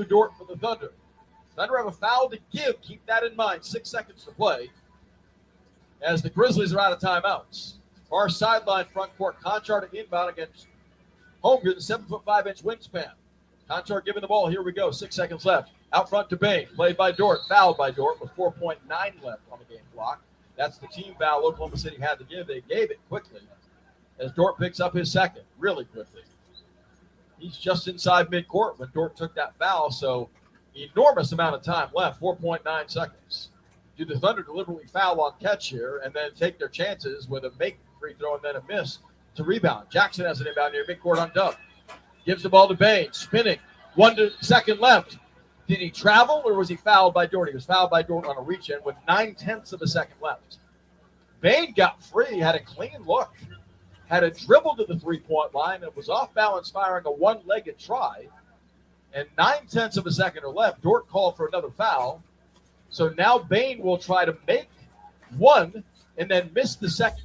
Dort for the Thunder. Thunder have a foul to give. Keep that in mind. 6 seconds to play as the Grizzlies are out of timeouts. Far sideline front court. Conchar to inbound against Holmgren, 7'5" wingspan. Conchar giving the ball. Here we go. 6 seconds left. Out front to Bain. Played by Dort. Fouled by Dort with 4.9 left on the game clock. That's the team foul Oklahoma City had to give. They gave it quickly as Dort picks up his second really quickly. He's just inside midcourt when Dort took that foul, so enormous amount of time left, 4.9 seconds. Do the Thunder deliberately foul on catch here and then take their chances with a make free throw and then a miss to rebound? Jackson has an inbound near midcourt on Dub. Gives the ball to Bain, spinning. 1 second left. Did he travel or was he fouled by Dort? He was fouled by Dort on a reach-in with 9/10 of a second left. Bain got free, had a clean look, had a dribble to the three-point line and was off balance firing a one-legged try. And 9/10 of a second are left. Dort called for another foul. So now Bain will try to make one and then miss the second.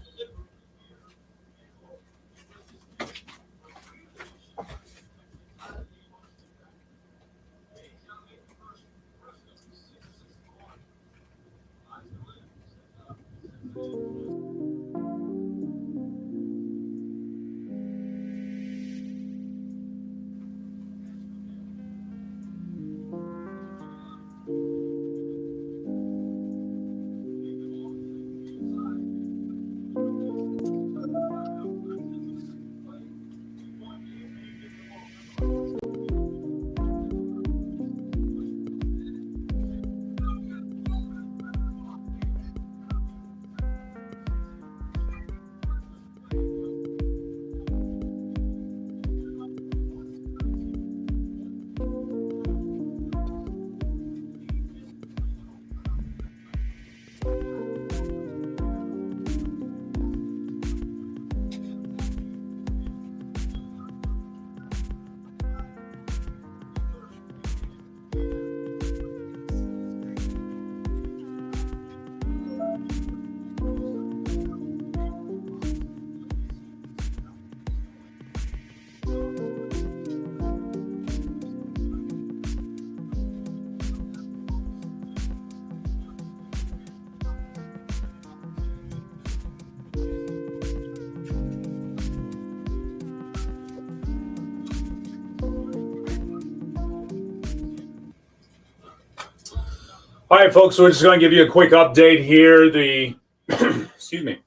All right, folks, we're just going to give you a quick update here. The excuse me,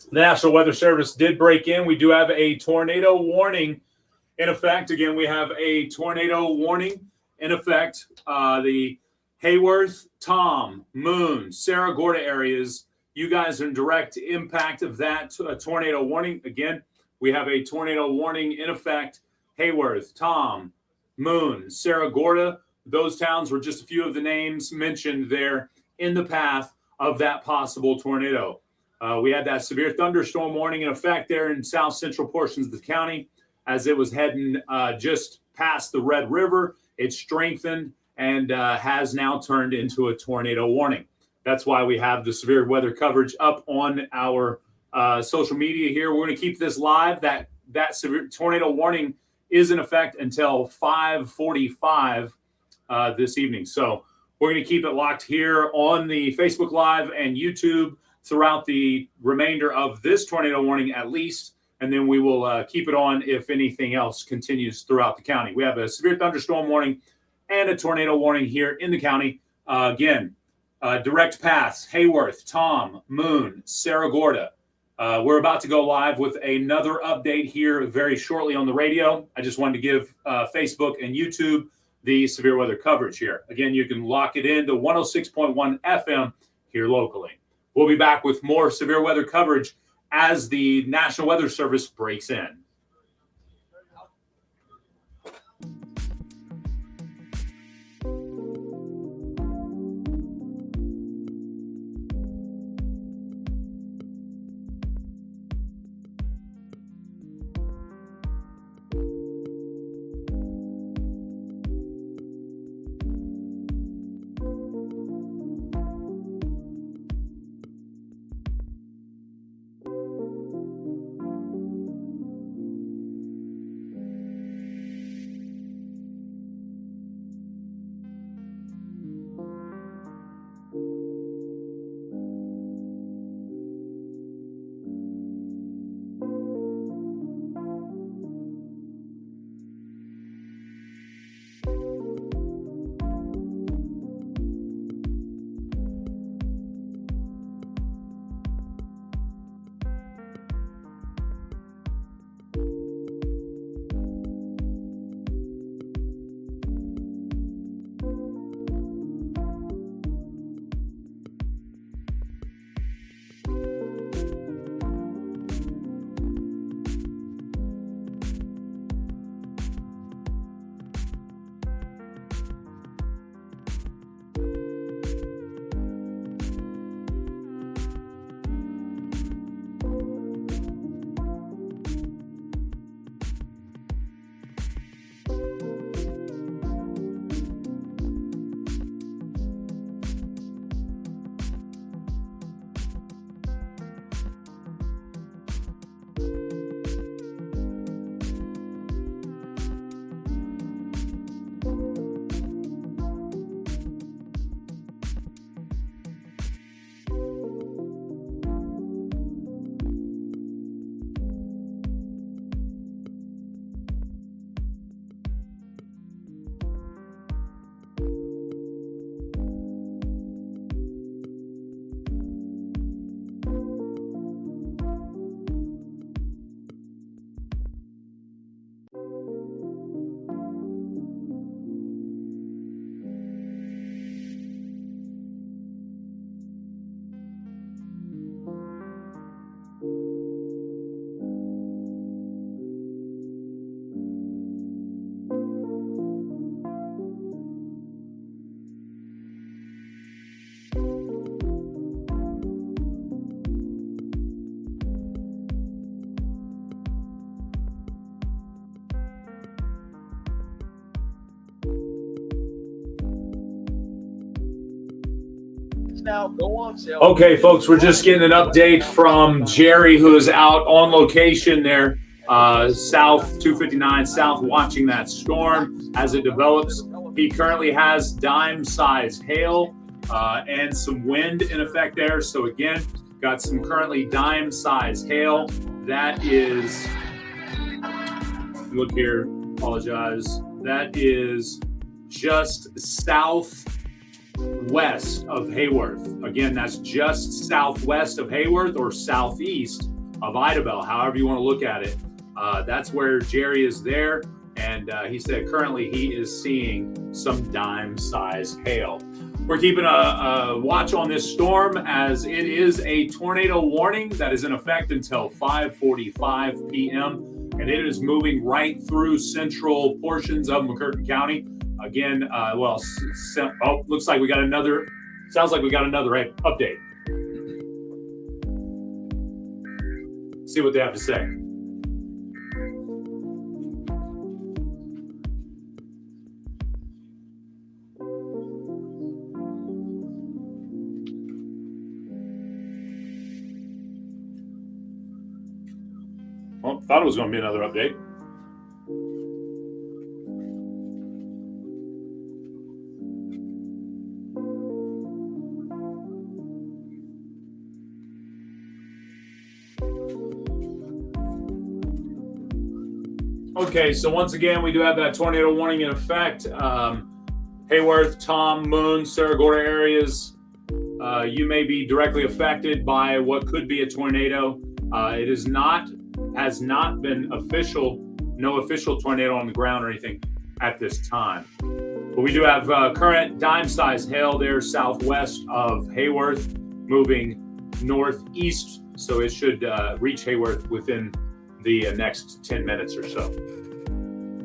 the National Weather Service did break in. We do have a tornado warning in effect. Again, we have a tornado warning in effect. The Hayworth, Tom, Moon, Sarah Gorda areas, you guys are in direct impact of that tornado warning. Again, we have a tornado warning in effect. Hayworth, Tom, Moon, Sarah Gorda. Those towns were just a few of the names mentioned there in the path of that possible tornado. We had that severe thunderstorm warning in effect there in south central portions of the county as it was heading just past the Red River. It strengthened and has now turned into a tornado warning. That's why we have the severe weather coverage up on our social media here. We're going to keep this live. That severe tornado warning is in effect until 5:45 this evening. So we're going to keep it locked here on the Facebook Live and YouTube throughout the remainder of this tornado warning at least, and then we will keep it on if anything else continues throughout the county. We have a severe thunderstorm warning and a tornado warning here in the county. Again, direct paths, Hayworth, Tom, Moon, Sarah Gorda. We're about to go live with another update here very shortly on the radio. I just wanted to give Facebook and YouTube the severe weather coverage here. Again, you can lock it into 106.1 FM here locally. We'll be back with more severe weather coverage as the National Weather Service breaks in. now go on sale. Okay, folks, we're just getting an update from Jerry, who is out on location there, south 259 south, watching that storm as it develops. He currently has dime-sized hail and some wind in effect there. So again, got some currently dime-sized hail. That is, look here, apologize. That is just southwest of Hayworth. Again, that's just southwest of Hayworth or southeast of Idabel, however you want to look at it. That's where Jerry is there. And he said currently he is seeing some dime-sized hail. We're keeping a watch on this storm as it is a tornado warning that is in effect until 5:45 p.m. And it is moving right through central portions of McCurtain County. Again, looks like we got another, sounds like we got another update. See what they have to say. Well, thought it was going to be another update. Okay, so once again, we do have that tornado warning in effect. Hayworth, Tom, Moon, Saragorda areas, you may be directly affected by what could be a tornado. It has not been no official tornado on the ground or anything at this time. But we do have current dime-sized hail there southwest of Hayworth, moving northeast, so it should reach Hayworth within the next 10 minutes or so.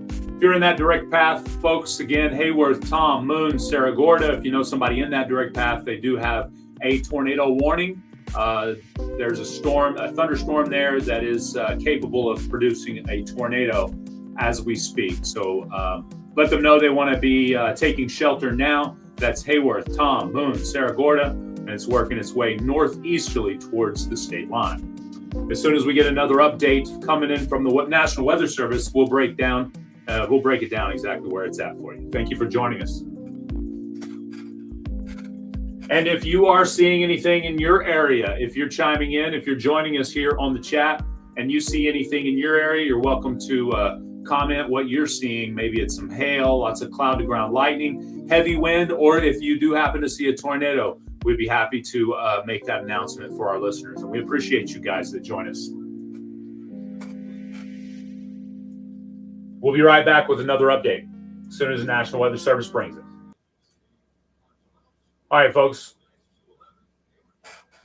If you're in that direct path, folks, again, Hayworth, Tom, Moon, Saragorda, if you know somebody in that direct path, they do have a tornado warning. There's a thunderstorm there that is capable of producing a tornado as we speak. So let them know they want to be taking shelter now. That's Hayworth, Tom, Moon, Saragorda, and it's working its way northeasterly towards the state line. As soon as we get another update coming in from the National Weather Service, we'll break it down exactly where it's at for you. Thank you for joining us. And if you are seeing anything in your area, if you're chiming in, if you're joining us here on the chat and you see anything in your area, you're welcome to comment what you're seeing. Maybe it's some hail, lots of cloud to ground lightning, heavy wind, or if you do happen to see a tornado, we'd be happy to make that announcement for our listeners. And we appreciate you guys that join us. We'll be right back with another update as soon as the National Weather Service brings it. All right, folks.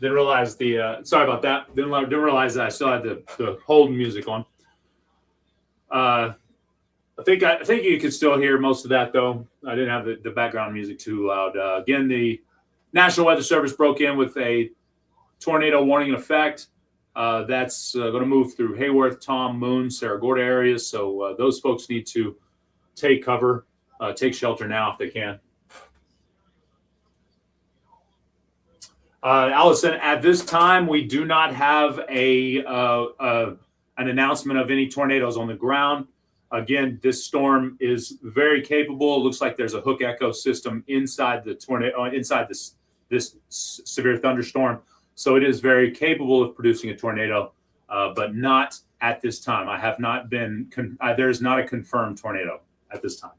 Didn't realize sorry about that. Didn't realize that I still had the hold music on. I think you can still hear most of that, though. I didn't have the background music too loud. Again, the National Weather Service broke in with a tornado warning in effect. That's going to move through Hayworth, Tom, Moon, Saragorda areas. So those folks need to take cover, take shelter now if they can. Allison, at this time, we do not have an announcement of any tornadoes on the ground. Again, this storm is very capable. It looks like there's a hook echo system inside the tornado, inside this severe thunderstorm. So it is very capable of producing a tornado, but not at this time. I have not been, there is not a confirmed tornado at this time.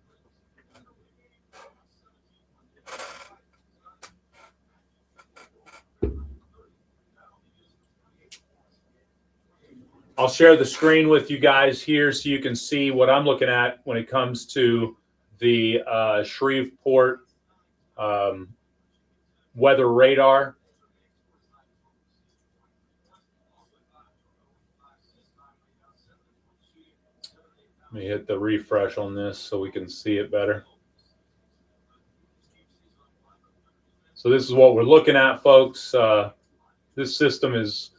I'll share the screen with you guys here so you can see what I'm looking at when it comes to the Shreveport weather radar. Let me hit the refresh on this so we can see it better. So this is what we're looking at, folks. This system is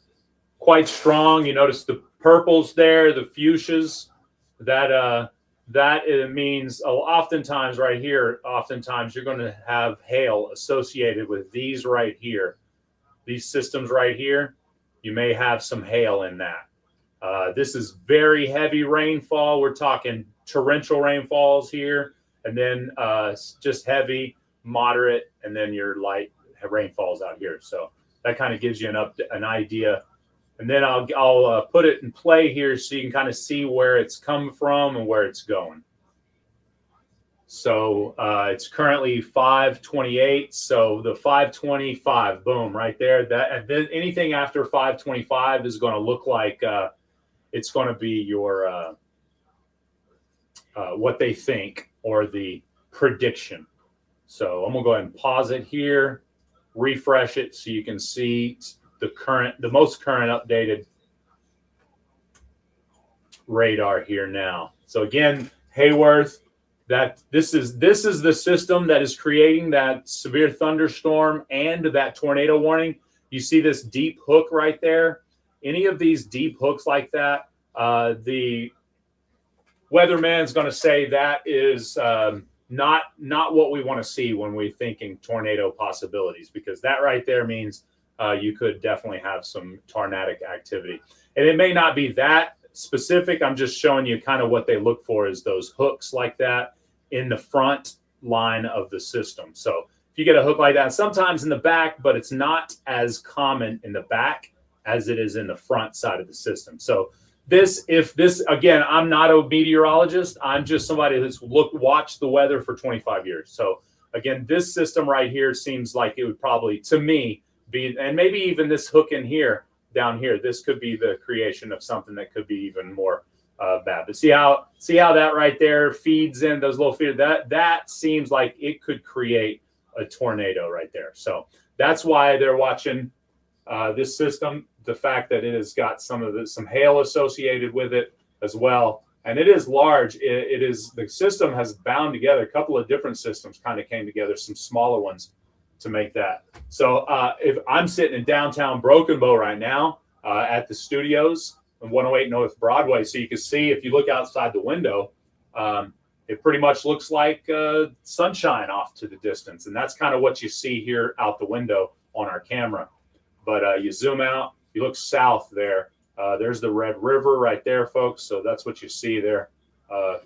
quite strong. You notice the purples there, the fuchsias. That that it means oftentimes right here, oftentimes you're going to have hail associated with these right here. These systems right here, you may have some hail in that. This is very heavy rainfall. We're talking torrential rainfalls here, and then just heavy, moderate, and then your light rainfalls out here. So that kind of gives you an idea. And then I'll put it in play here so you can kind of see where it's come from and where it's going. So it's currently 5:28. So the 5:25, boom, right there. That anything after 5:25 is going to look like it's going to be your what they think or the prediction. So I'm going to go ahead and pause it here, refresh it so you can see the most current updated radar here now. So again, Hayworth, that this is the system that is creating that severe thunderstorm and that tornado warning. You see this deep hook right there. Any of these deep hooks like that, the weatherman's going to say that is not what we want to see when we're thinking tornado possibilities, because that right there means you could definitely have some tornadic activity. And it may not be that specific. I'm just showing you kind of what they look for is those hooks like that in the front line of the system. So if you get a hook like that, sometimes in the back, but it's not as common in the back as it is in the front side of the system. So again, I'm not a meteorologist. I'm just somebody who's watched the weather for 25 years. So again, this system right here seems like it would probably, to me, be, and maybe even this hook in here, down here, this could be the creation of something that could be even more bad. But see how that right there feeds in those little feeders. That seems like it could create a tornado right there. So that's why they're watching this system. The fact that it has got some hail associated with it as well, and it is large. It is, the system has bound together. A couple of different systems kind of came together, some smaller ones to make that. So if I'm sitting in downtown Broken Bow right now at the studios on 108 North Broadway, so you can see if you look outside the window, it pretty much looks like sunshine off to the distance, and that's kind of what you see here out the window on our camera. But you zoom out, you look south there. There's the Red River right there, folks. So that's what you see there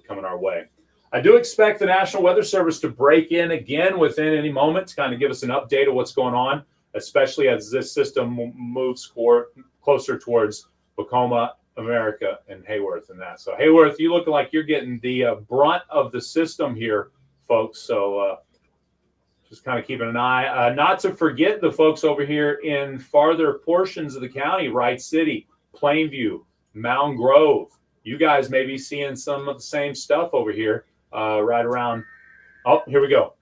coming our way. I do expect the National Weather Service to break in again within any moment to kind of give us an update of what's going on, especially as this system moves closer towards Tacoma, America, and Hayworth and that. So Hayworth, you look like you're getting the brunt of the system here, folks. So just kind of keeping an eye. Not to forget the folks over here in farther portions of the county, Wright City, Plainview, Mound Grove. You guys may be seeing some of the same stuff over here right around. Oh, here we go.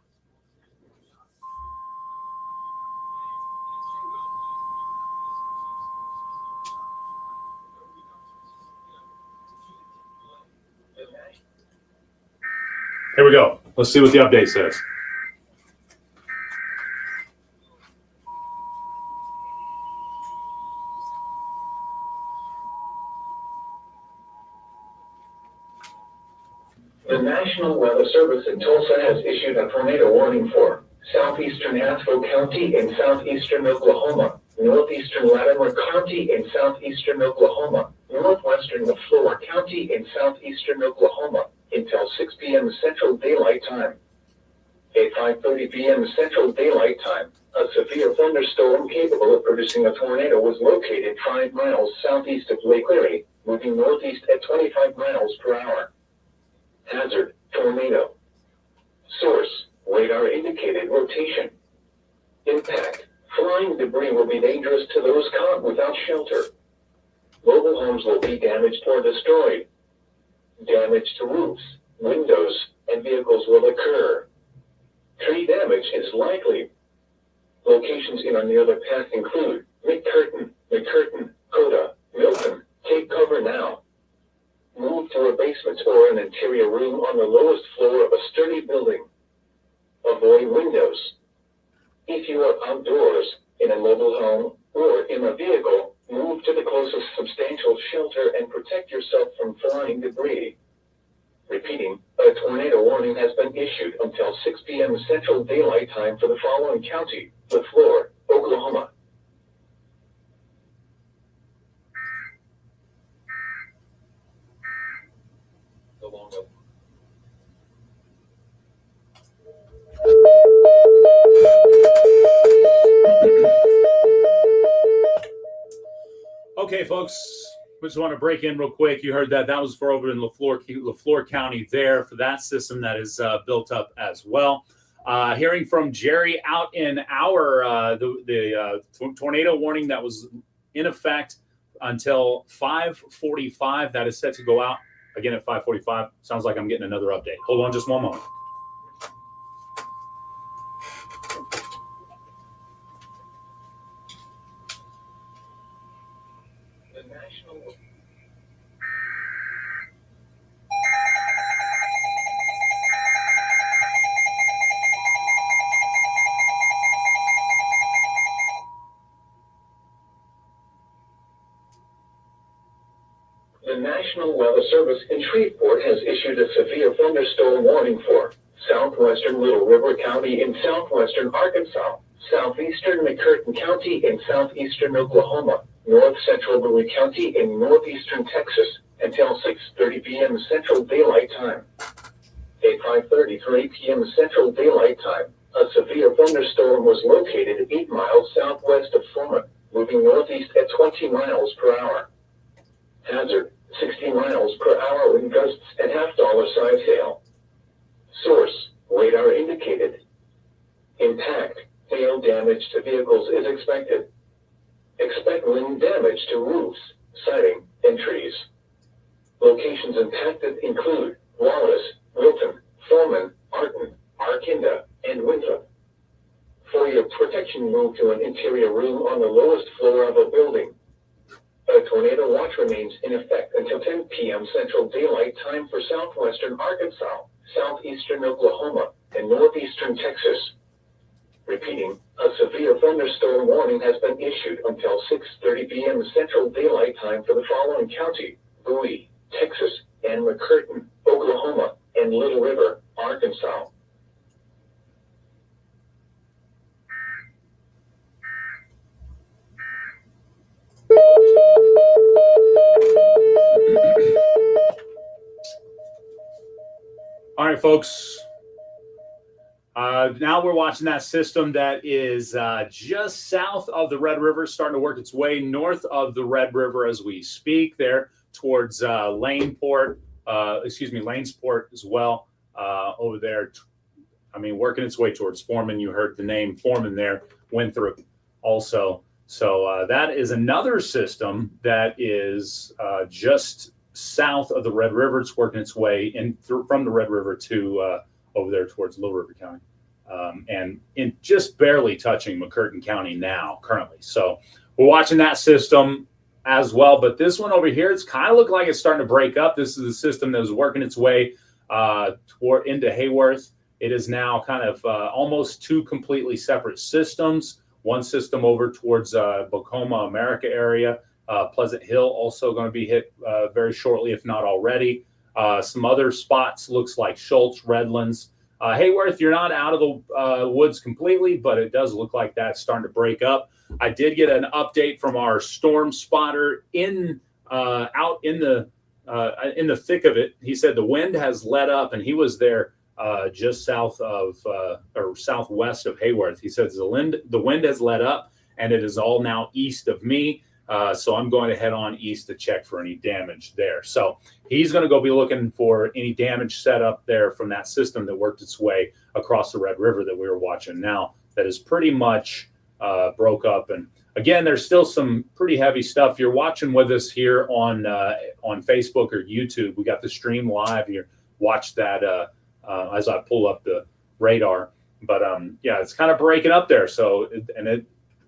Here we go. Let's see what the update says. The National Weather Service in Tulsa has issued a tornado warning for southeastern Haskell County in southeastern Oklahoma, northeastern Latimer County in southeastern Oklahoma, northwestern Lafleur County in southeastern Oklahoma until 6 p.m. Central Daylight Time. At 5:30 p.m. Central Daylight Time, a severe thunderstorm capable of producing a tornado was located 5 miles southeast of Lake Erie, moving northeast at 25 miles per hour. Hazard, tornado. Source, radar indicated rotation. Impact, flying debris will be dangerous to those caught without shelter. Mobile homes will be damaged or destroyed. Damage to roofs, windows, and vehicles will occur. Tree damage is likely. Locations in or near the path include McCurtain, Coda, Milton. Take cover now. Move to a basement or an interior room on the lowest floor of a sturdy building. Avoid windows. If you are outdoors, in a mobile home, or in a vehicle, move to the closest substantial shelter and protect yourself from flying debris. Repeating, a tornado warning has been issued until 6 p.m. Central Daylight Time for the following county: LaFleur, Oklahoma. Okay, folks, we just want to break in real quick. You heard that. That was for over in LaFleur County there for that system that is built up as well. Hearing from Jerry out in our the tornado warning that was in effect until 5:45. That is set to go out again at 5:45. Sounds like I'm getting another update. Hold on just one moment. The National Weather Service in Shreveport has issued a severe thunderstorm warning for southwestern Little River County in southwestern Arkansas, southeastern McCurtain County in southeastern Oklahoma, north central Bowie County in northeastern Texas until 6:30 p.m. Central Daylight Time. At 5:33 p.m. Central Daylight Time, a severe thunderstorm was located 8 miles southwest of Foreman, moving northeast at 20 miles per hour. Hazard, 60 miles per hour wind gusts and half-dollar size hail. Source, radar indicated. Impact, hail damage to vehicles is expected. Expect wind damage to roofs, siding, and trees. Locations impacted include Wallace, Wilton, Foreman, Arton, Arkinda, and Winthrop. For your protection, move to an interior room on the lowest floor of a building. A tornado watch remains in effect until 10 p.m. Central Daylight Time for southwestern Arkansas, southeastern Oklahoma, and northeastern Texas. Repeating, a severe thunderstorm warning has been issued until 6:30 p.m. Central Daylight Time for the following county: Bowie, Texas, and McCurtain, Oklahoma, and Little River, Arkansas. All right, folks. Now we're watching that system that is just south of the Red River, starting to work its way north of the Red River as we speak there towards Lanesport as well over there. I mean, working its way towards Foreman. You heard the name Foreman there, Winthrop also. So that is another system that is just south of the Red River. It's working its way in from the Red River to over there towards Little River County, and in just barely touching McCurtain County now currently. So we're watching that system as well. But this one over here, it's kind of looking like it's starting to break up. This is a system that was working its way toward into Hayworth. It is now kind of almost two completely separate systems. One system over towards Bocoma, America area. Pleasant Hill also going to be hit very shortly, if not already. Some other spots looks like Schultz, Redlands. Hayworth, you're not out of the woods completely, but it does look like that's starting to break up. I did get an update from our storm spotter out in the thick of it. He said the wind has let up, and he was there just south of or southwest of Hayworth. He says the wind has let up, and it is all now east of me. So I'm going to head on east to check for any damage there. So he's going to go be looking for any damage set up there from that system that worked its way across the Red River that we were watching now. That is pretty much broke up. And again, there's still some pretty heavy stuff. You're watching with us here on Facebook or YouTube. We got the stream live here. Watch that as I pull up the radar. But yeah, it's kind of breaking up there. So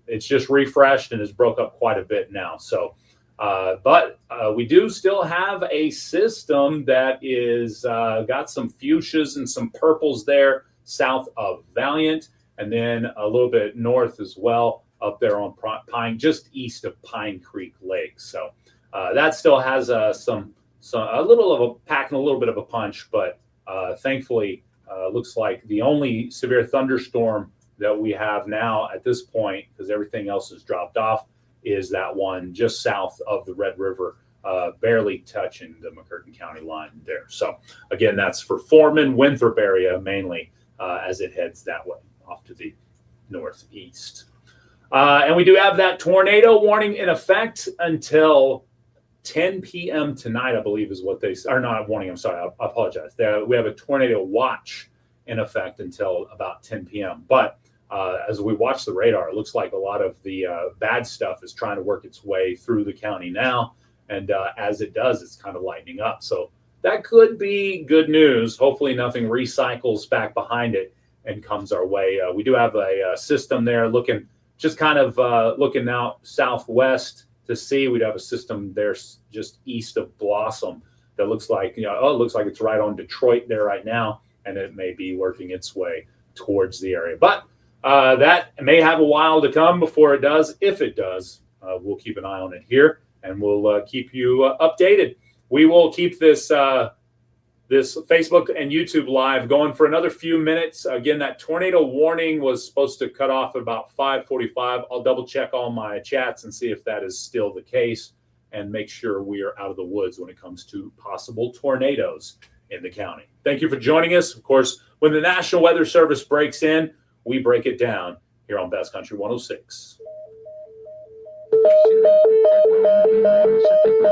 it's just refreshed and has broke up quite a bit now. So, but we do still have a system that is got some fuchsias and some purples there south of Valiant, and then a little bit north as well up there on Pine, just east of Pine Creek Lake. So that still has some So a little of a packing a little bit of a punch, but thankfully, looks like the only severe thunderstorm that we have now at this point, because everything else has dropped off, is that one just south of the Red River, barely touching the McCurtain County line there. So again, that's for Foreman, Winthrop area mainly, as it heads that way off to the northeast. And we do have that tornado warning in effect until 10 p.m. tonight, I believe is what they are. Not warning, I'm sorry, I apologize. We have a tornado watch in effect until about 10 p.m. But as we watch the radar, it looks like a lot of the bad stuff is trying to work its way through the county now. And as it does, it's kind of lightening up. So that could be good news. Hopefully nothing recycles back behind it and comes our way. We do have a system there looking, just kind of looking out southwest to see. We'd have a system there just east of Blossom that looks like, it looks like it's right on Detroit there right now, and it may be working its way towards the area. But that may have a while to come before it does. If it does, we'll keep an eye on it here, and we'll keep you updated. We will keep this this Facebook and YouTube live going for another few minutes. Again, that tornado warning was supposed to cut off at about 5:45. I'll double check all my chats and see if that is still the case and make sure we are out of the woods when it comes to possible tornadoes in the county. Thank you for joining us. Of course, when the National Weather Service breaks in, we break it down here on Bass Country 106.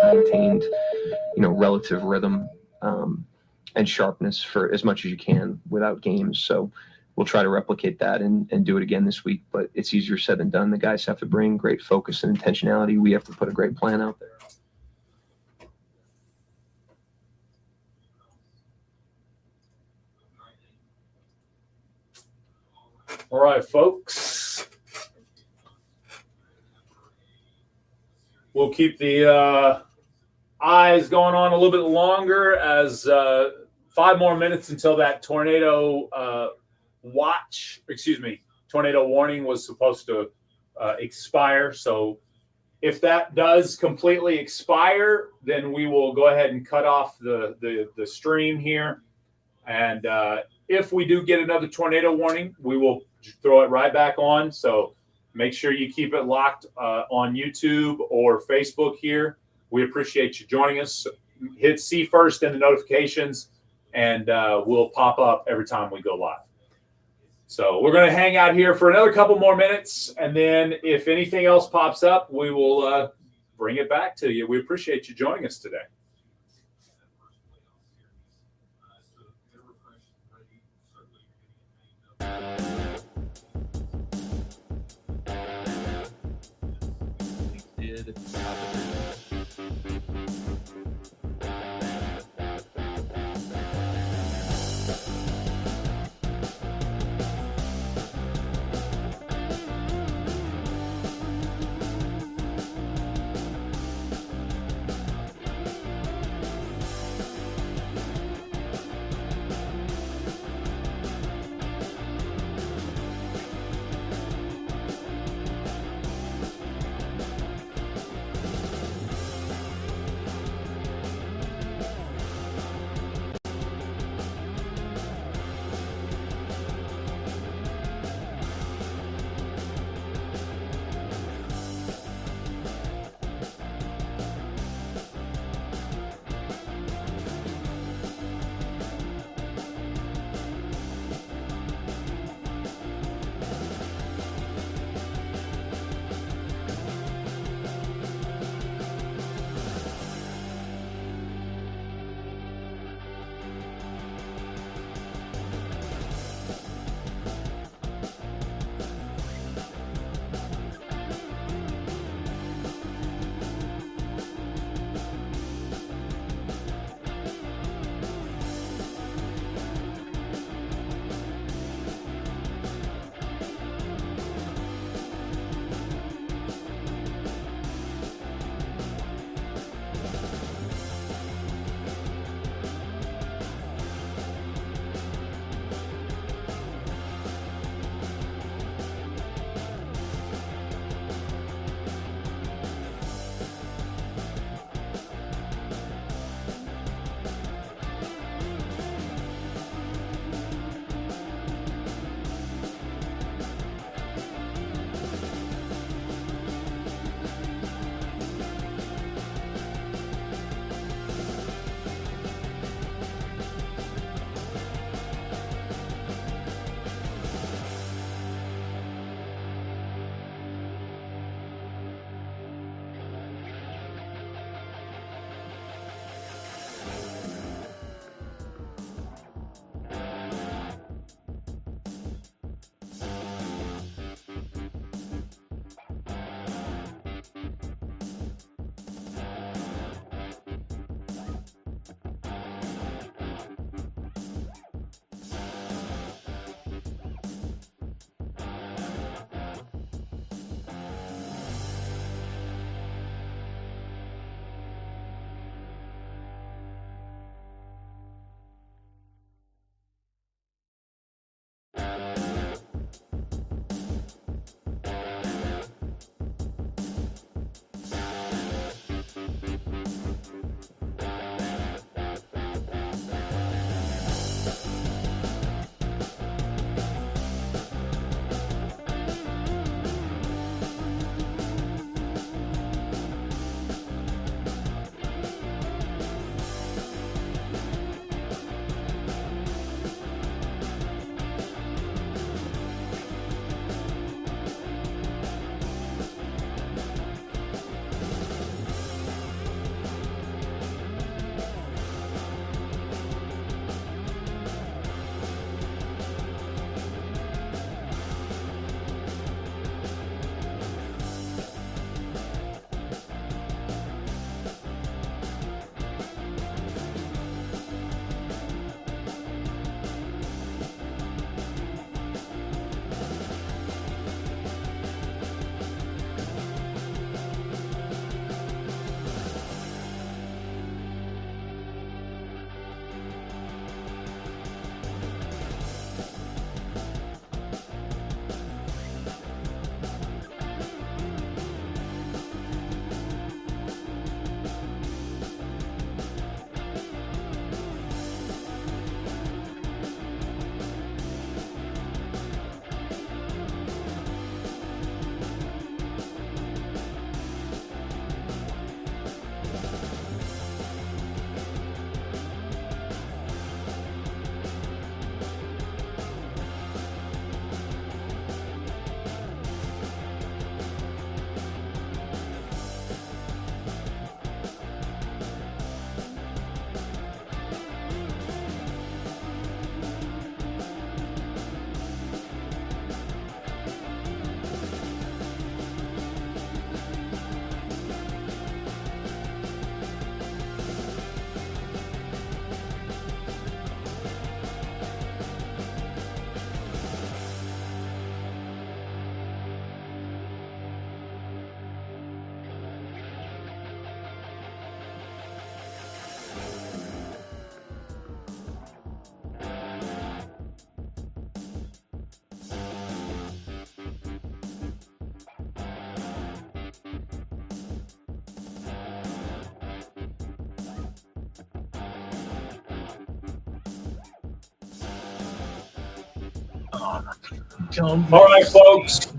Maintained, relative rhythm and sharpness for as much as you can without games. So we'll try to replicate that and do it again this week, but it's easier said than done. The guys have to bring great focus and intentionality. We have to put a great plan out there. All right, folks. We'll keep the eyes going on a little bit longer as 5 more minutes until that tornado tornado warning was supposed to expire. So if that does completely expire, then we will go ahead and cut off the stream here. And if we do get another tornado warning, we will throw it right back on. So make sure you keep it locked on YouTube or Facebook here. We appreciate you joining us. Hit see first in the notifications, and we'll pop up every time we go live. So we're going to hang out here for another couple more minutes, and then if anything else pops up, we will bring it back to you. We appreciate you joining us today. All right, folks.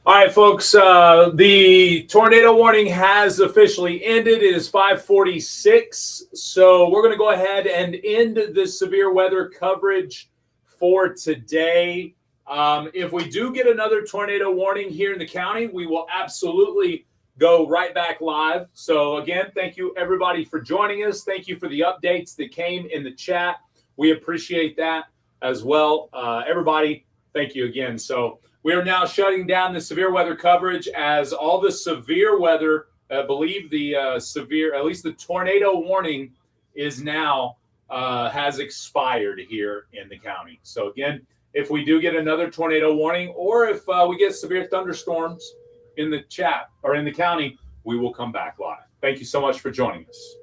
All right, folks. The tornado warning has officially ended. It is 5:46. So we're going to go ahead and end the severe weather coverage for today. If we do get another tornado warning here in the county, we will absolutely go right back live. So again, thank you everybody for joining us. Thank you for the updates that came in the chat. We appreciate that as well. Everybody, thank you again. So we are now shutting down the severe weather coverage as all the severe weather, I believe the severe, at least the tornado warning is now has expired here in the county. So again, if we do get another tornado warning or if we get severe thunderstorms in the chat or in the county, we will come back live. Thank you so much for joining us.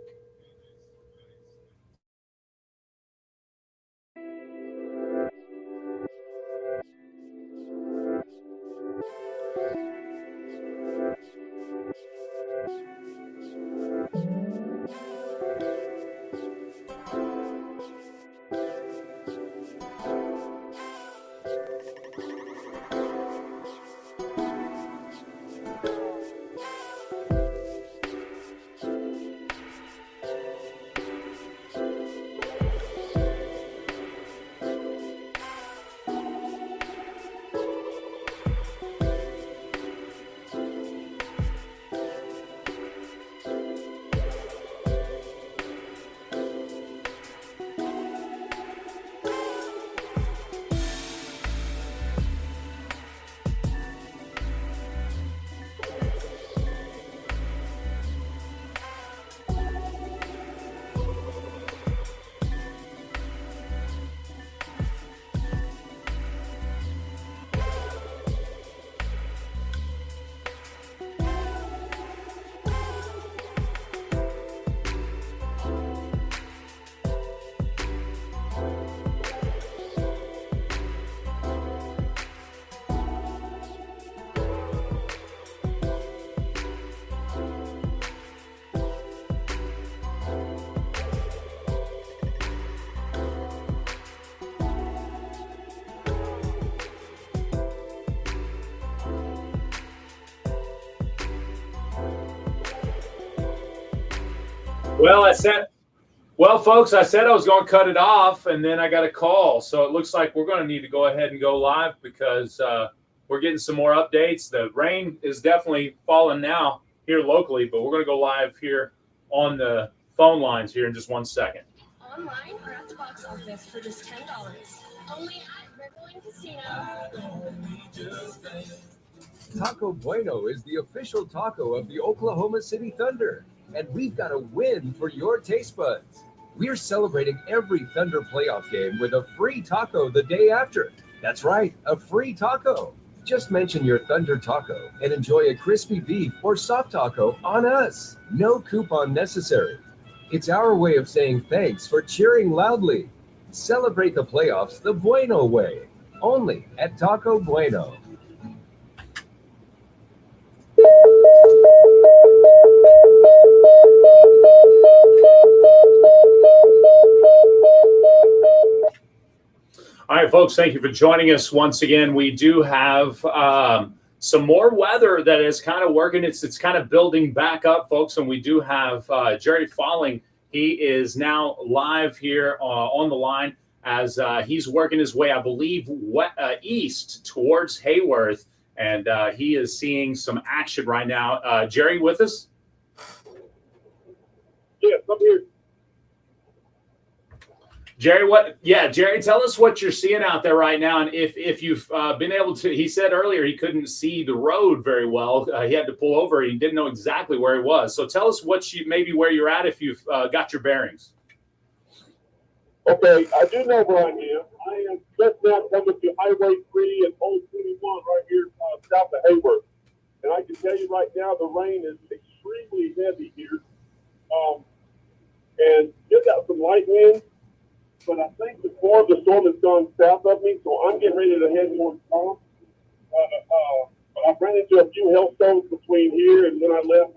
Well, folks, I said I was going to cut it off, and then I got a call. So it looks like we're going to need to go ahead and go live because we're getting some more updates. The rain is definitely falling now here locally, but we're going to go live here on the phone lines here in just 1 second. Online or at the box office for just $10. Only at Riverwind Casino. Taco Bueno is the official taco of the Oklahoma City Thunder, and we've got a win for your taste buds. We're celebrating every Thunder playoff game with a free taco the day after. That's right, a free taco. Just mention your Thunder taco and enjoy a crispy beef or soft taco on us. No coupon necessary. It's our way of saying thanks for cheering loudly. Celebrate the playoffs the Bueno way, only at Taco Bueno. All right, folks, thank you for joining us once again. We do have some more weather that is kind of working. It's kind of building back up, folks, and we do have Jerry Falling. He is now live here on the line as he's working his way, I believe, east towards Hayworth, and he is seeing some action right now. Jerry, with us? Yes, I'm here. Jerry, tell us what you're seeing out there right now. And if you've been able to, he said earlier he couldn't see the road very well. He had to pull over. He didn't know exactly where he was. So tell us maybe where you're at if you've got your bearings. Okay, I do know where I am. I am just now coming to Highway 3 and Old 21 right here south of Hayworth. And I can tell you right now the rain is extremely heavy here. And just got some light winds. But I think the core of the storm has gone south of me, so I'm getting ready to head towards home. But I ran into a few hailstones between here and then I left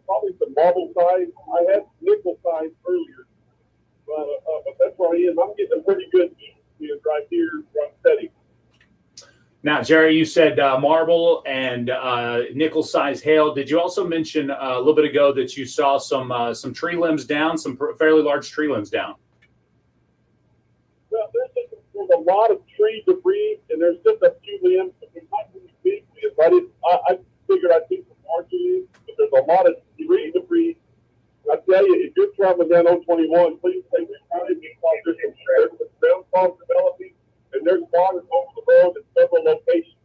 probably some marble size. I had nickel size earlier. but that's where I am. I'm getting a pretty good east right here from steady. Now, Jerry, you said marble and nickel-sized hail. Did you also mention a little bit ago that you saw some tree limbs down, some fairly large tree limbs down? Well, there's a lot of tree debris, and there's just a few limbs. But there's not really big limbs. I figured I'd see some larger limbs, but there's a lot of tree debris. I tell you, if you're traveling down on 21, please take your time because there's some groundfall developing, and there's water over the road in several locations.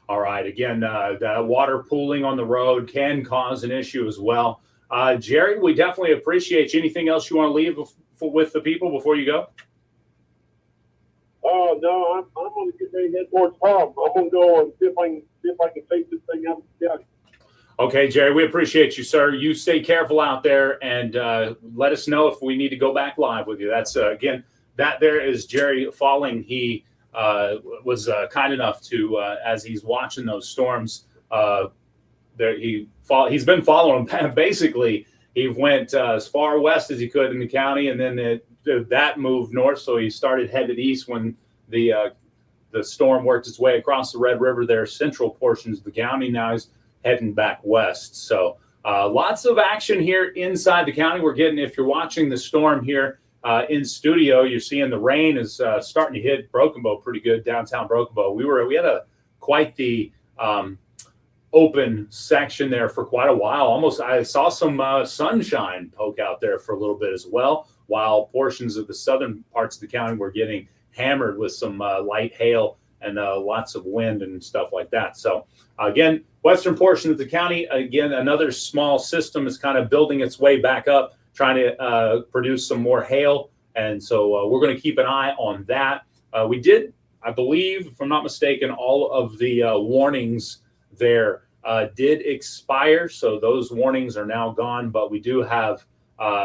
All right. Again, the water pooling on the road can cause an issue as well. Jerry, we definitely appreciate you. Anything else you want to leave with the people before you go? Oh, no, I'm going to get ready to head towards Tom. I'm going to go and see if I can take this thing out of the county. Okay, Jerry, we appreciate you, sir. You stay careful out there and let us know if we need to go back live with you. That's, again, that there is Jerry Falling. He was kind enough to, as he's watching those storms, he's been following them. Basically, he went as far west as he could in the county, and then that moved north, so he started headed east when the storm worked its way across the Red River there, central portions of the county. Now he's heading back west. So lots of action here inside the county. We're getting, if you're watching the storm here in studio, you're seeing the rain is starting to hit Broken Bow pretty good, downtown Broken Bow. We had quite the open section there for quite a while. Almost, I saw some sunshine poke out there for a little bit as well, while portions of the southern parts of the county were getting hammered with some light hail and lots of wind and stuff like that. So again, western portion of the county, again, another small system is kind of building its way back up, trying to produce some more hail. And so we're going to keep an eye on that. We did, I believe, if I'm not mistaken, all of the warnings there did expire. So those warnings are now gone, but we do have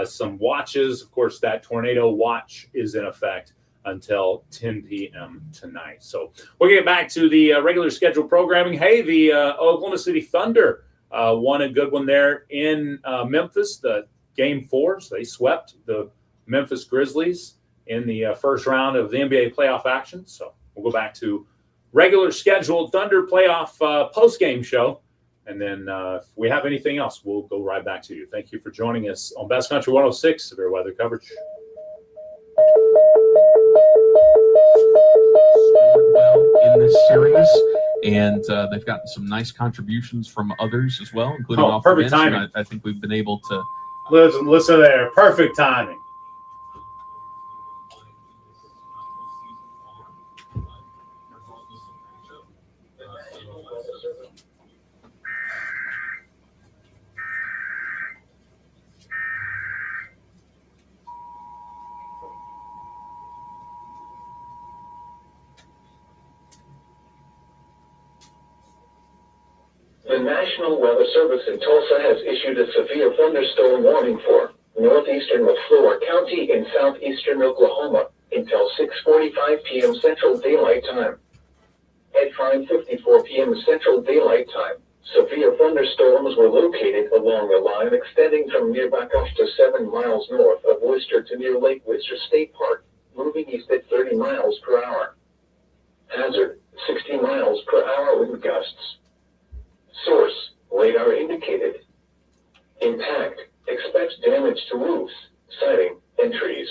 some watches. Of course, that tornado watch is in effect until 10 p.m. tonight. So we'll get back to the regular scheduled programming. Hey, the Oklahoma City Thunder won a good one there in Memphis, the Game 4. So they swept the Memphis Grizzlies in the first round of the NBA playoff action. So we'll go back to regular scheduled Thunder playoff post-game show. And then if we have anything else, we'll go right back to you. Thank you for joining us on Best Country 106, severe weather coverage. Scored well in this series, and they've gotten some nice contributions from others as well, including off the bench. Timing. I think we've been able to listen there. Perfect timing. The National Weather Service in Tulsa has issued a severe thunderstorm warning for northeastern Lafleur County in southeastern Oklahoma until 6:45 p.m. Central Daylight Time. At 5:54 p.m. Central Daylight Time, severe thunderstorms were located along a line extending from near Backup to 7 miles north of Worcester to near Lake Worcester State Park, moving east at 30 miles per hour. Hazard, 60 miles per hour wind gusts. Source, radar indicated. Impact, expect damage to roofs, siding, and trees.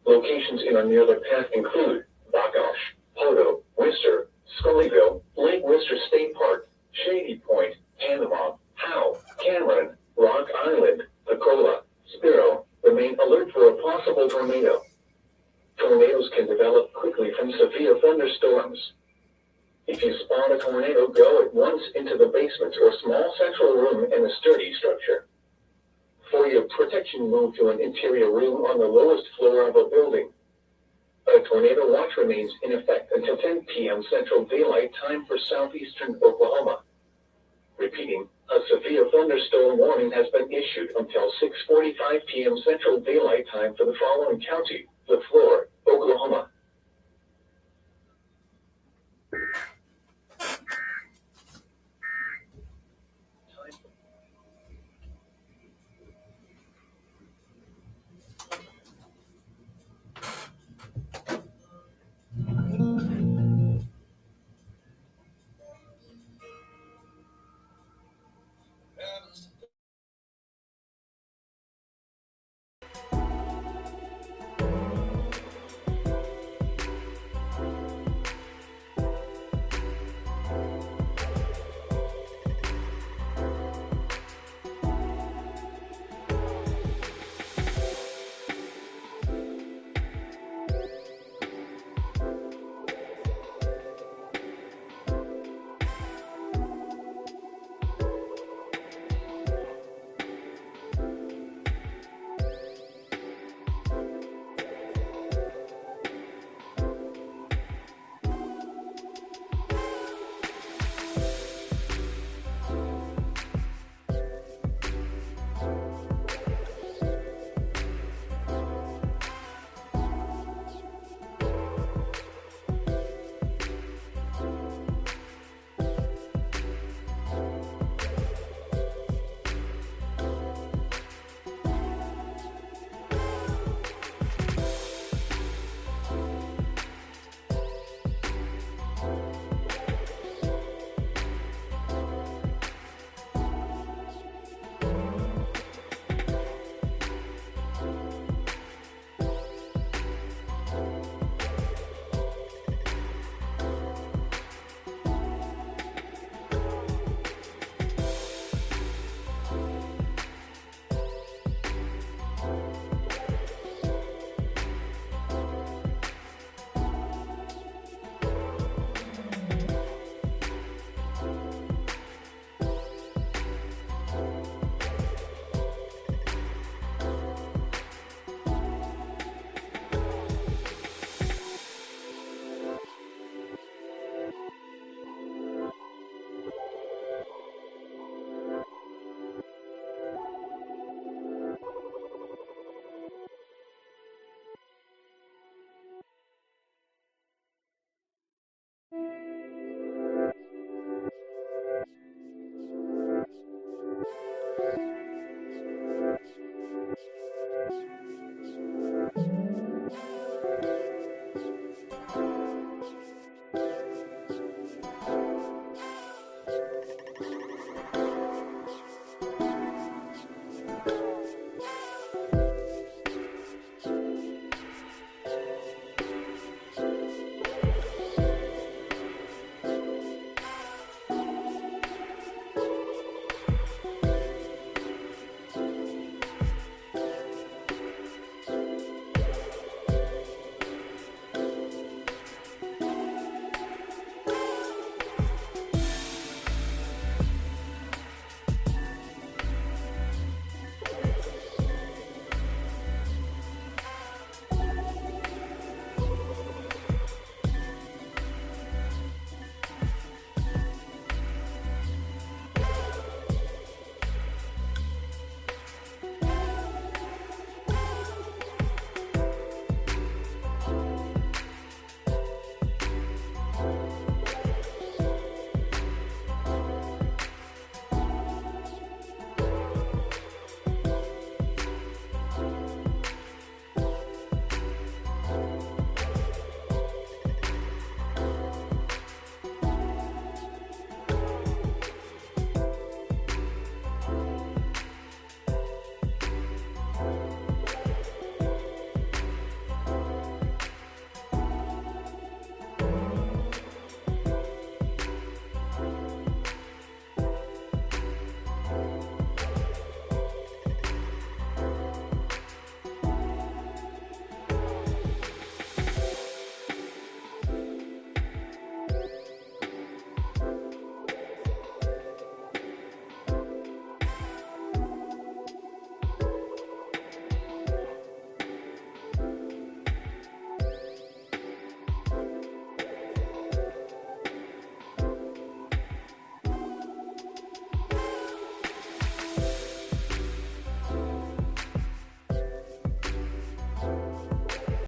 Locations in or near the path include Bacchus, Podo, Worcester, Scullyville, Lake Worcester State Park, Shady Point, Panama, Howe, Cameron, Rock Island, Pensacola, Spiro. Remain alert for a possible tornado. Tornadoes can develop quickly from severe thunderstorms. If you spot a tornado, go at once into the basement or small central room in a sturdy structure. For your protection, move to an interior room on the lowest floor of a building. A tornado watch remains in effect until 10 p.m. Central Daylight Time for southeastern Oklahoma. Repeating, a severe thunderstorm warning has been issued until 6:45 p.m. Central Daylight Time for the following county: Lafleur, Oklahoma.